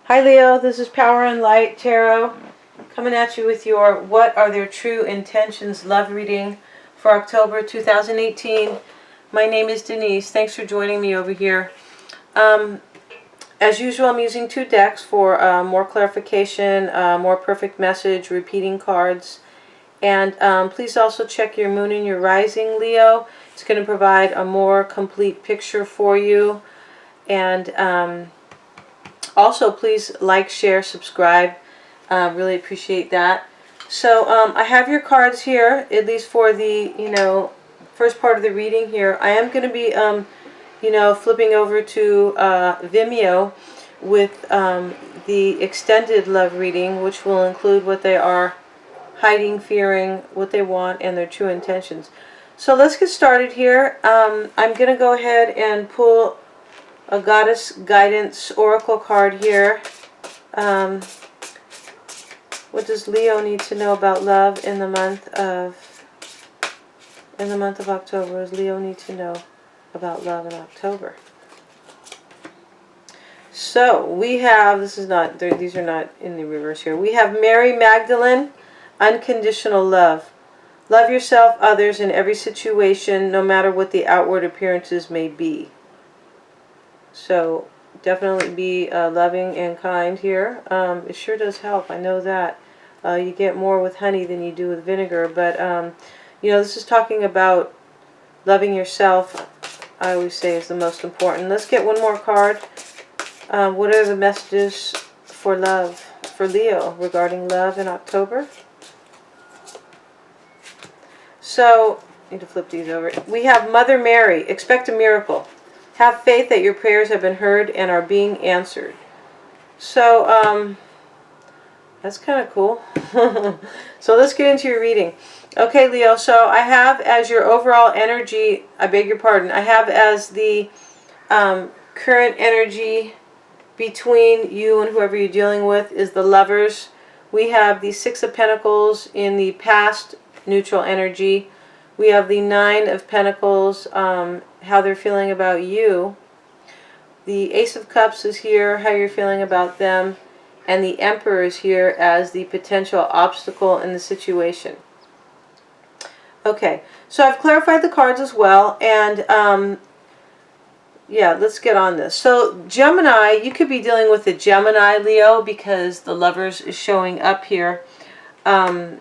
Hi Leo, this is Power and Light Tarot coming at you with your What Are Their True Intentions love reading for October 2018. My name is Denise. Thanks for joining me over here. As usual, I'm using two decks for more clarification, more perfect message, repeating cards. And please also check your moon and your rising, Leo. It's going to provide a more complete picture for you. And also, please like, share, subscribe. Really appreciate that. So I have your cards here, at least for the first part of the reading here. I am going to be flipping over to Vimeo with the extended love reading, which will include what they are hiding, fearing, what they want, and their true intentions. So let's get started here. I'm going to go ahead and pull a Goddess Guidance Oracle card here. What does Leo need to know about love in the month of October? What does Leo need to know about love in October? So we have, these are not in the reverse here. We have Mary Magdalene, unconditional love. Love yourself, others, in every situation, no matter what the outward appearances may be. So definitely be loving and kind here. It sure does help. I know that. You get more with honey than you do with vinegar. But, this is talking about loving yourself, I always say, is the most important. Let's get one more card. What are the messages for love, for Leo, regarding love in October? So, I need to flip these over. We have Mother Mary. Expect a miracle. Have faith that your prayers have been heard and are being answered. So, that's kind of cool. So let's get into your reading. Okay, Leo, so I have as your overall energy, I beg your pardon, I have as the current energy between you and whoever you're dealing with is the Lovers. We have the Six of Pentacles in the past, neutral energy. We have the Nine of Pentacles, how they're feeling about you. The Ace of Cups is here, how you're feeling about them. And the Emperor is here as the potential obstacle in the situation. Okay, so I've clarified the cards as well. And yeah, let's get on this. So Gemini, you could be dealing with the Gemini, Leo, because the Lovers is showing up here. And,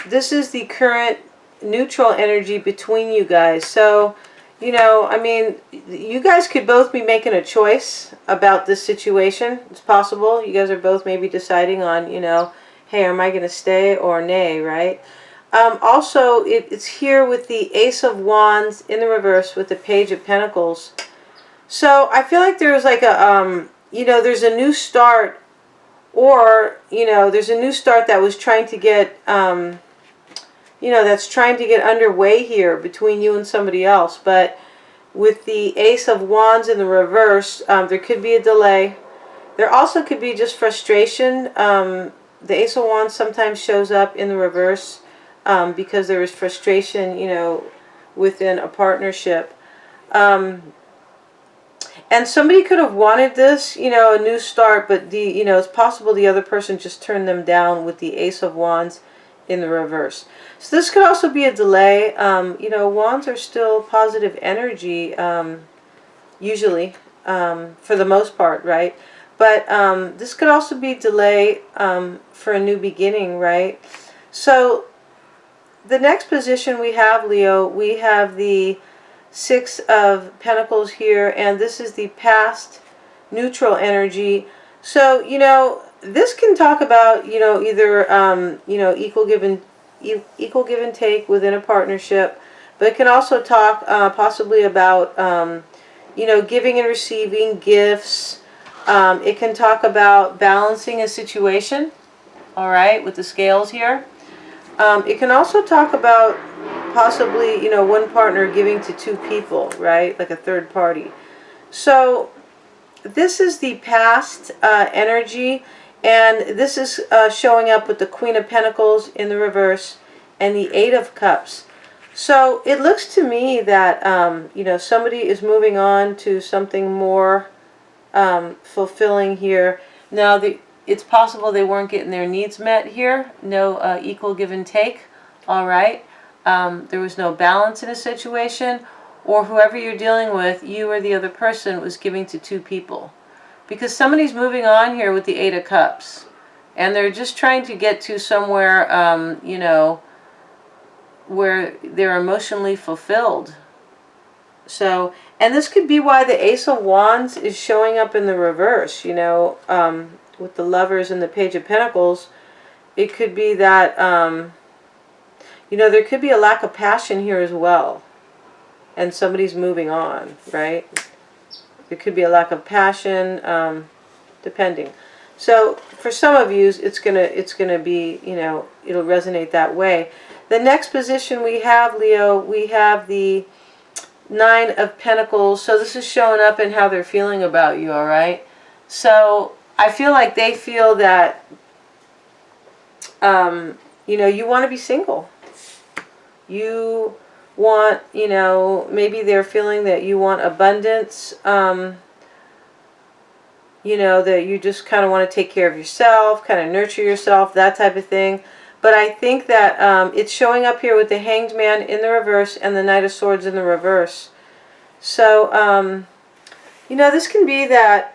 this is the current neutral energy between you guys. So, I mean, you guys could both be making a choice about this situation. It's possible. You guys are both maybe deciding on, hey, am I going to stay or nay, right? Also, it's here with the Ace of Wands in the reverse with the Page of Pentacles. So I feel like there's like a, there's a new start, or, there's a new start that was trying to get, that's trying to get underway here between you and somebody else. But with the Ace of Wands in the reverse, there could be a delay. There also could be just frustration. The Ace of Wands sometimes shows up in the reverse because there is frustration, within a partnership. And somebody could have wanted this, a new start, but it's possible the other person just turned them down with the Ace of Wands in the reverse. So this could also be a delay. Wands are still positive energy, usually, for the most part, right? But this could also be delay for a new beginning, right? So the next position we have, Leo, we have the Six of Pentacles here, and this is the past neutral energy. So, this can talk about, either, equal give and take within a partnership, but it can also talk possibly about, giving and receiving gifts. It can talk about balancing a situation, all right, with the scales here. It can also talk about possibly, one partner giving to two people, right, like a third party. So this is the past energy. And this is showing up with the Queen of Pentacles in the reverse and the Eight of Cups. So it looks to me that, somebody is moving on to something more fulfilling here. Now, it's possible they weren't getting their needs met here. No equal give and take. All right. There was no balance in a situation, or whoever you're dealing with, you or the other person was giving to two people. Because somebody's moving on here with the Eight of Cups, and they're just trying to get to somewhere, where they're emotionally fulfilled. So, and this could be why the Ace of Wands is showing up in the reverse, with the Lovers and the Page of Pentacles. It could be that, there could be a lack of passion here as well. And somebody's moving on, right? There could be a lack of passion, depending. So for some of you, it's gonna be, it'll resonate that way. The next position we have, Leo, we have the Nine of Pentacles. So this is showing up in how they're feeling about you, all right? So I feel like they feel that, you want to be single. You want, maybe they're feeling that you want abundance, that you just kind of want to take care of yourself, kind of nurture yourself, that type of thing. But I think that it's showing up here with the Hanged Man in the reverse and the Knight of Swords in the reverse. So, this can be that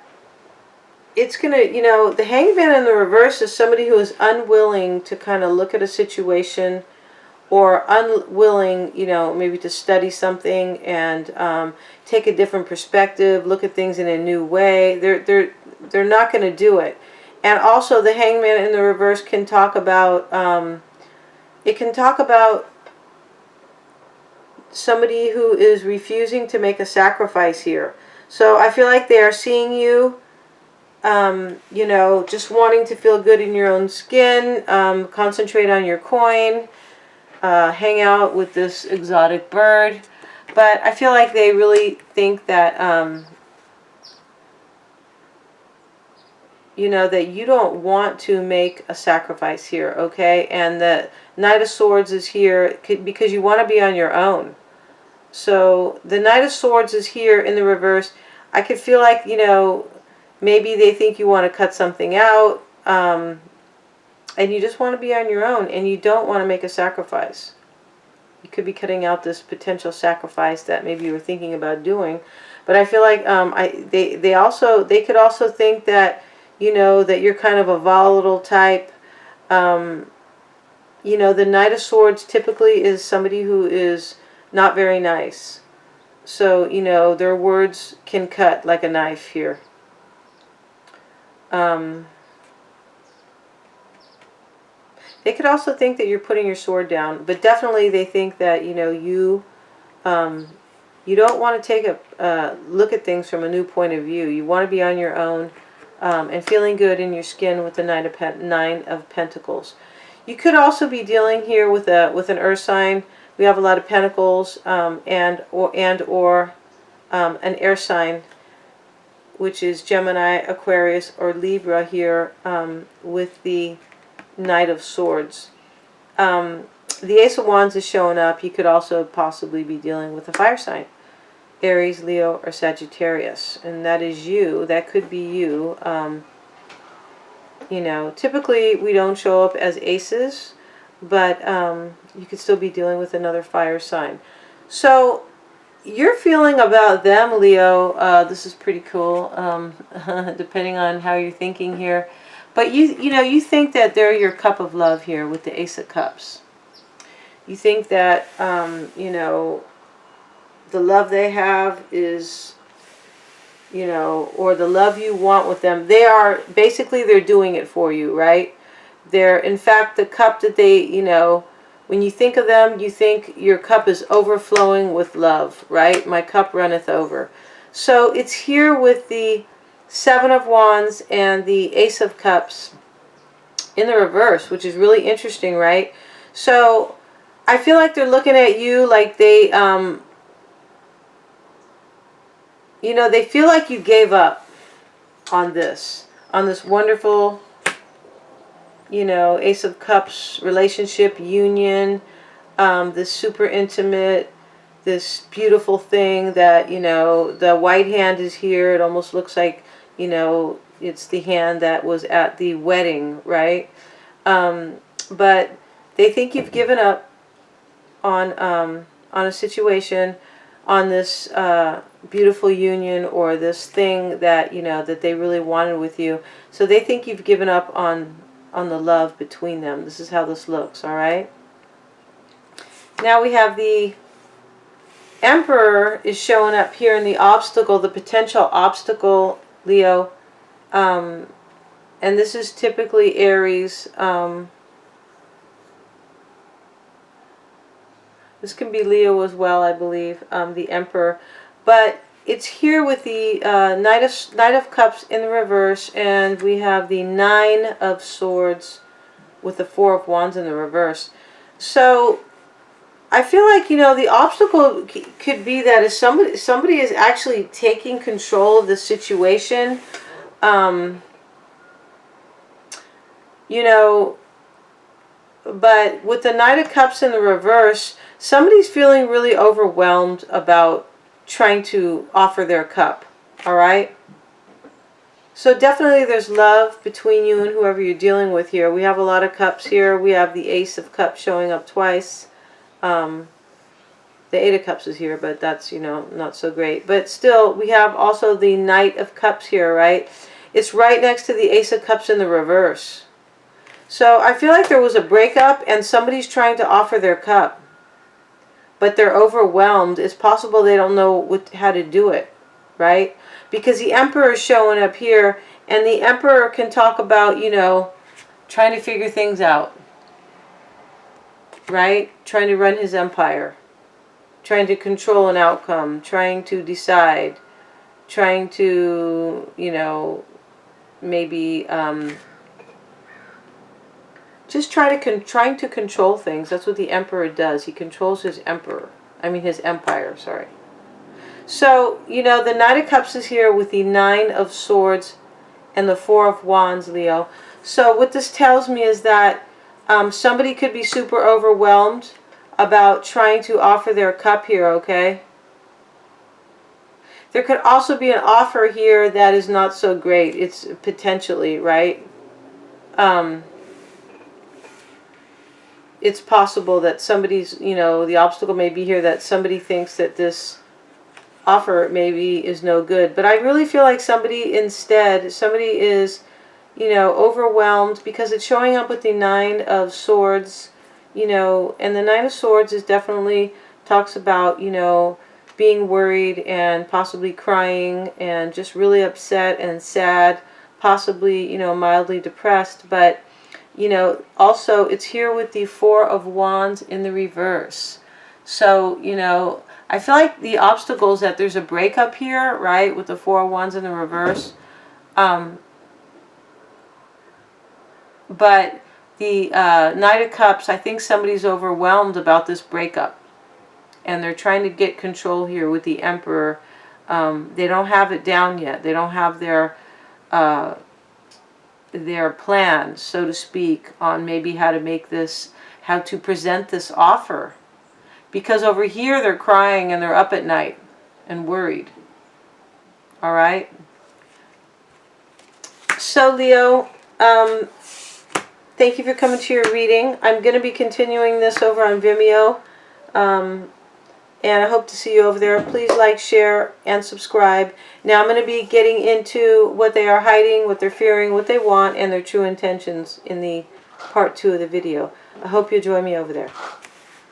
it's going to, the Hanged Man in the reverse is somebody who is unwilling to kind of look at a situation, or unwilling, maybe to study something and take a different perspective, look at things in a new way. They're not going to do it. And also the Hangman in the reverse can talk about, somebody who is refusing to make a sacrifice here. So I feel like they are seeing you, just wanting to feel good in your own skin, concentrate on your coin, hang out with this exotic bird. But I feel like they really think that, that you don't want to make a sacrifice here, okay? And the Knight of Swords is here because you want to be on your own. So the Knight of Swords is here in the reverse. I could feel like, maybe they think you want to cut something out, and you just want to be on your own, and you don't want to make a sacrifice. You could be cutting out this potential sacrifice that maybe you were thinking about doing. But I feel like they could also think that, that you're kind of a volatile type. The Knight of Swords typically is somebody who is not very nice. So, their words can cut like a knife here. They could also think that you're putting your sword down, but definitely they think that, you don't want to take a look at things from a new point of view. You want to be on your own, and feeling good in your skin with the Nine of Pentacles. You could also be dealing here with an earth sign. We have a lot of pentacles, and or an air sign, which is Gemini, Aquarius, or Libra here, with the Knight of Swords. The Ace of Wands is showing up. You could also possibly be dealing with a fire sign. Aries, Leo, or Sagittarius. And that is you. That could be you. Typically we don't show up as aces, but you could still be dealing with another fire sign. So your feeling about them, Leo, this is pretty cool, depending on how you're thinking here. But you think that they're your cup of love here with the Ace of Cups. You think that, the love they have is, or the love you want with them. They're doing it for you, right? They're, in fact, the cup that they, when you think of them, you think your cup is overflowing with love, right? My cup runneth over. So it's here with the Seven of Wands and the Ace of Cups in the reverse, which is really interesting, right? So I feel like they're looking at you like they, they feel like you gave up on this wonderful, Ace of Cups relationship, union. this super intimate, this beautiful thing that, you know, the white hand is here. It almost looks like, you know, it's the hand that was at the wedding, right? But they think you've given up on a situation, on this beautiful union, or this thing that, you know, that they really wanted with you. So they think you've given up on the love between them. This is how this looks, all right? Now we have the Emperor is showing up here in the obstacle, the potential obstacle, Leo. And this is typically Aries. This can be Leo as well, I believe, the Emperor. But it's here with the Knight of Cups in the reverse, and we have the Nine of Swords with the Four of Wands in the reverse. So I feel like, you know, the obstacle could be that if somebody is actually taking control of the situation, you know, but with the Knight of Cups in the reverse, somebody's feeling really overwhelmed about trying to offer their cup, all right? So definitely there's love between you and whoever you're dealing with here. We have a lot of cups here. We have the Ace of Cups showing up twice. The Eight of Cups is here, but that's, you know, not so great. But still, we have also the Knight of Cups here, right? It's right next to the Ace of Cups in the reverse. So I feel like there was a breakup and somebody's trying to offer their cup, but they're overwhelmed. It's possible they don't know how to do it, right? Because the Emperor is showing up here, and the Emperor can talk about, you know, trying to figure things out, right? Trying to run his empire, trying to control an outcome, trying to decide, trying to, you know, maybe just trying to control things. That's what the Emperor does. He controls his his empire, sorry. So, you know, the Knight of Cups is here with the Nine of Swords and the Four of Wands, Leo. So what this tells me is that somebody could be super overwhelmed about trying to offer their cup here, okay? There could also be an offer here that is not so great. It's potentially, right? It's possible that somebody's, you know, the obstacle may be here that somebody thinks that this offer maybe is no good. But I really feel like somebody is, you know, overwhelmed, because it's showing up with the Nine of Swords, you know, and the Nine of Swords is definitely talks about, you know, being worried and possibly crying and just really upset and sad, possibly, you know, mildly depressed. But, you know, also it's here with the Four of Wands in the reverse. So, you know, I feel like the obstacle is that there's a breakup here, right, with the Four of Wands in the reverse. But the Knight of Cups, I think somebody's overwhelmed about this breakup, and they're trying to get control here with the Emperor. They don't have it down yet. They don't have their plan, so to speak, on maybe how to make this, how to present this offer. Because over here they're crying and they're up at night and worried. All right? So Leo, thank you for coming to your reading. I'm going to be continuing this over on Vimeo. And I hope to see you over there. Please like, share, and subscribe. Now I'm going to be getting into what they are hiding, what they're fearing, what they want, and their true intentions in the part 2 of the video. I hope you join me over there.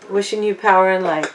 Wishing you power and light.